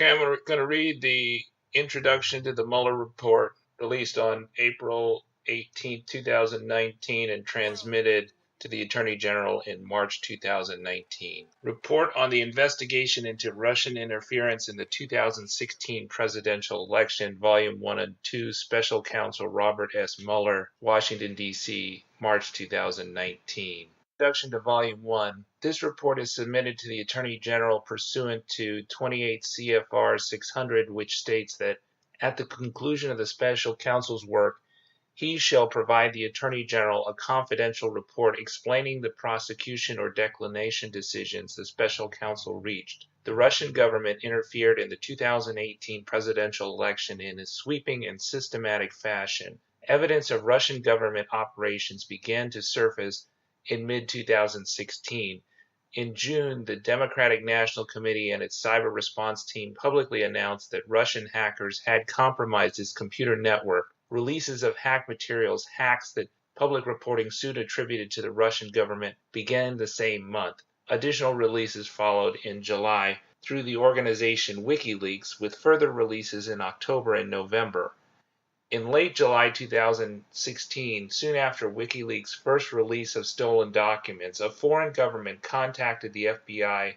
Okay, I'm going to read the introduction to the Mueller report released on April 18, 2019 and transmitted to the Attorney General in March 2019. Report on the investigation into Russian interference in the 2016 presidential election, Volume 1 and 2, Special Counsel Robert S. Mueller, Washington, D.C., March 2019. Introduction to Volume 1. This report is submitted to the Attorney General pursuant to 28 CFR 600, which states that at the conclusion of the special counsel's work, he shall provide the Attorney General a confidential report explaining the prosecution or declination decisions the special counsel reached. The Russian government interfered in the 2018 presidential election in a sweeping and systematic fashion. Evidence of Russian government operations began to surface in mid-2016. In June, the Democratic National Committee and its cyber response team publicly announced that Russian hackers had compromised its computer network. Releases of hacked materials, hacks that public reporting soon attributed to the Russian government, began the same month. Additional releases followed in July through the organization WikiLeaks, with further releases in October and November. In late July 2016, soon after WikiLeaks' first release of stolen documents, a foreign government contacted the FBI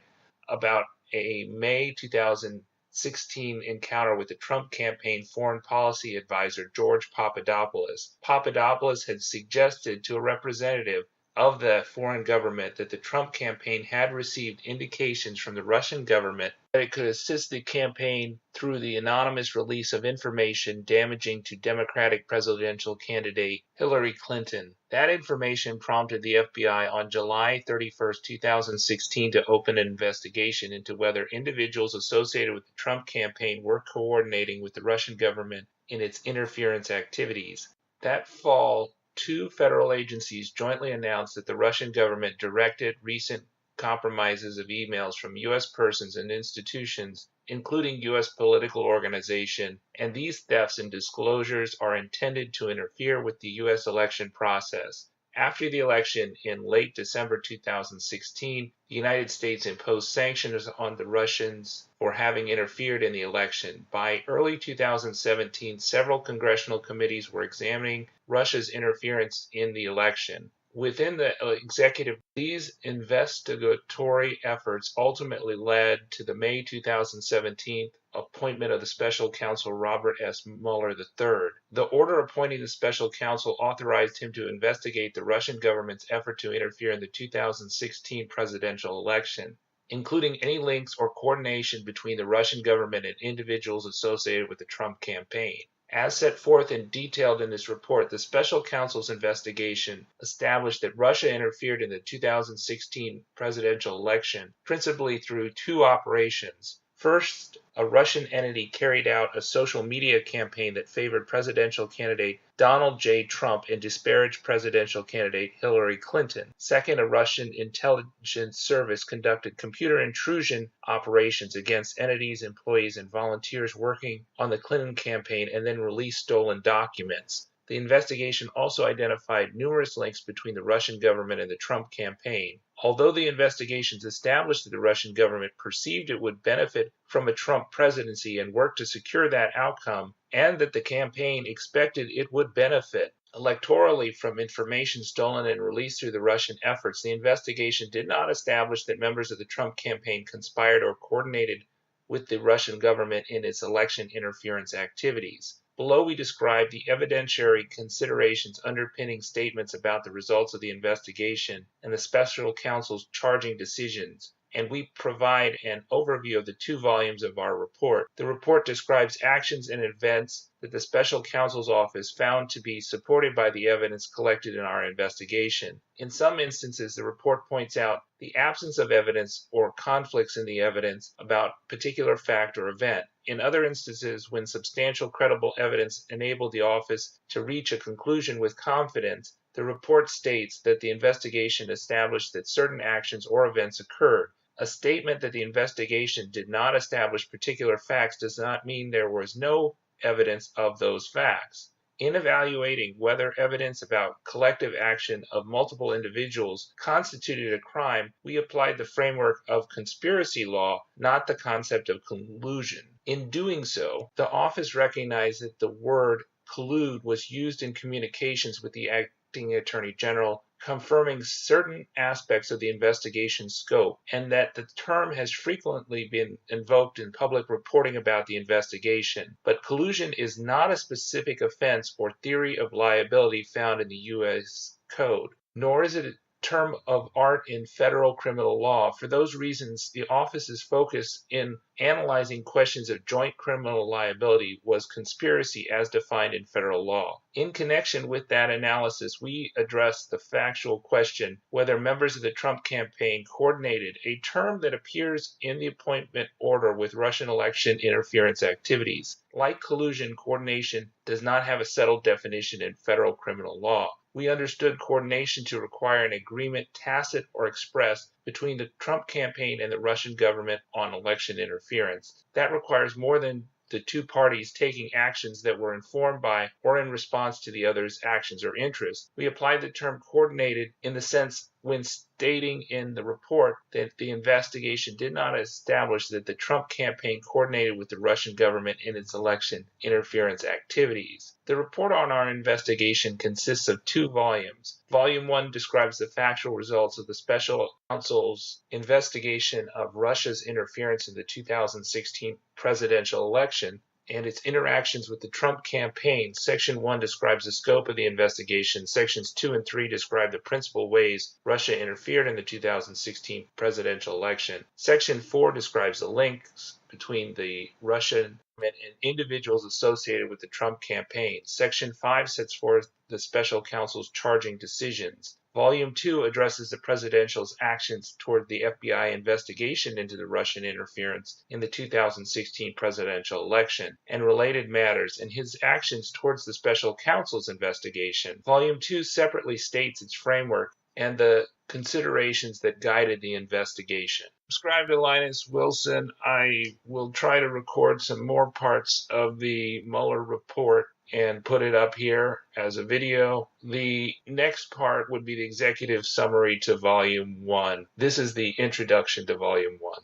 about a May 2016 encounter with the Trump campaign foreign policy advisor George Papadopoulos. Papadopoulos had suggested to a representative of the foreign government that the Trump campaign had received indications from the Russian government that it could assist the campaign through the anonymous release of information damaging to Democratic presidential candidate Hilary Clinton. That information prompted the FBI on July 31, 2016 to open an investigation into whether individuals associated with the Trump campaign were coordinating with the Russian government in its interference activities. That fall, two federal agencies jointly announced that the Russian government directed recent compromises of emails from U.S. persons and institutions, including U.S. political organizations, and these thefts and disclosures are intended to interfere with the U.S. election process. After the election in late December 2016, the United States imposed sanctions on the Russians for having interfered in the election. By early 2017, several congressional committees were examining Russia's interference in the election. Within the executive, these investigatory efforts ultimately led to the May 2017 appointment of the Special Counsel Robert S. Mueller III. The order appointing the Special Counsel authorized him to investigate the Russian government's effort to interfere in the 2016 presidential election, including any links or coordination between the Russian government and individuals associated with the Trump campaign. As set forth and detailed in this report, the Special Counsel's investigation established that Russia interfered in the 2016 presidential election, principally through two operations. First, a Russian entity carried out a social media campaign that favored presidential candidate Donald J. Trump and disparaged presidential candidate Hilary Clinton. Second, a Russian intelligence service conducted computer intrusion operations against entities, employees, and volunteers working on the Clinton campaign and then released stolen documents. The investigation also identified numerous links between the Russian government and the Trump campaign. Although the investigations established that the Russian government perceived it would benefit from a Trump presidency and worked to secure that outcome, and that the campaign expected it would benefit electorally from information stolen and released through the Russian efforts, the investigation did not establish that members of the Trump campaign conspired or coordinated with the Russian government in its election interference activities. Below we describe the evidentiary considerations underpinning statements about the results of the investigation and the special counsel's charging decisions, and we provide an overview of the 2 volumes of our report. The report describes actions and events that the special counsel's office found to be supported by the evidence collected in our investigation. In some instances, the report points out the absence of evidence or conflicts in the evidence about particular fact or event. In other instances, when substantial credible evidence enabled the office to reach a conclusion with confidence, the report states that the investigation established that certain actions or events occurred. A statement that the investigation did not establish particular facts does not mean there was no evidence of those facts. In evaluating whether evidence about collective action of multiple individuals constituted a crime, we applied the framework of conspiracy law, not the concept of collusion. In doing so, the office recognized that the word collude was used in communications with the acting Attorney General, confirming certain aspects of the investigation scope, and that the term has frequently been invoked in public reporting about the investigation. But collusion is not a specific offense or theory of liability found in the U.S. Code, nor is it a term of art in federal criminal law. For those reasons, the office's focus in analyzing questions of joint criminal liability was conspiracy as defined in federal law. In connection with that analysis, we addressed the factual question whether members of the Trump campaign coordinated, a term that appears in the appointment order with Russian election interference activities. Like collusion, coordination does not have a settled definition in federal criminal law. We understood coordination to require an agreement, tacit or express, between the Trump campaign and the Russian government on election interference. That requires more than the two parties taking actions that were informed by or in response to the other's actions or interests. We applied the term coordinated in the sense when stating in the report that the investigation did not establish that the Trump campaign coordinated with the Russian government in its election interference activities. The report on our investigation consists of 2 volumes. Volume 1 describes the factual results of the special counsel's investigation of Russia's interference in the 2016 presidential election and its interactions with the Trump campaign. Section 1 describes the scope of the investigation. Sections 2 and 3 describe the principal ways Russia interfered in the 2016 presidential election. Section 4 describes the links between the Russian government and individuals associated with the Trump campaign. Section 5 sets forth the special counsel's charging decisions. Volume 2 addresses the presidential's actions toward the FBI investigation into the Russian interference in the 2016 presidential election and related matters, and his actions towards the special counsel's investigation. Volume 2 separately states its framework and the considerations that guided the investigation. Subscribe to Linus Wilson. I will try to record some more parts of the Mueller report and put it up here as a video. The next part would be the executive summary to Volume 1. This is the introduction to Volume 1.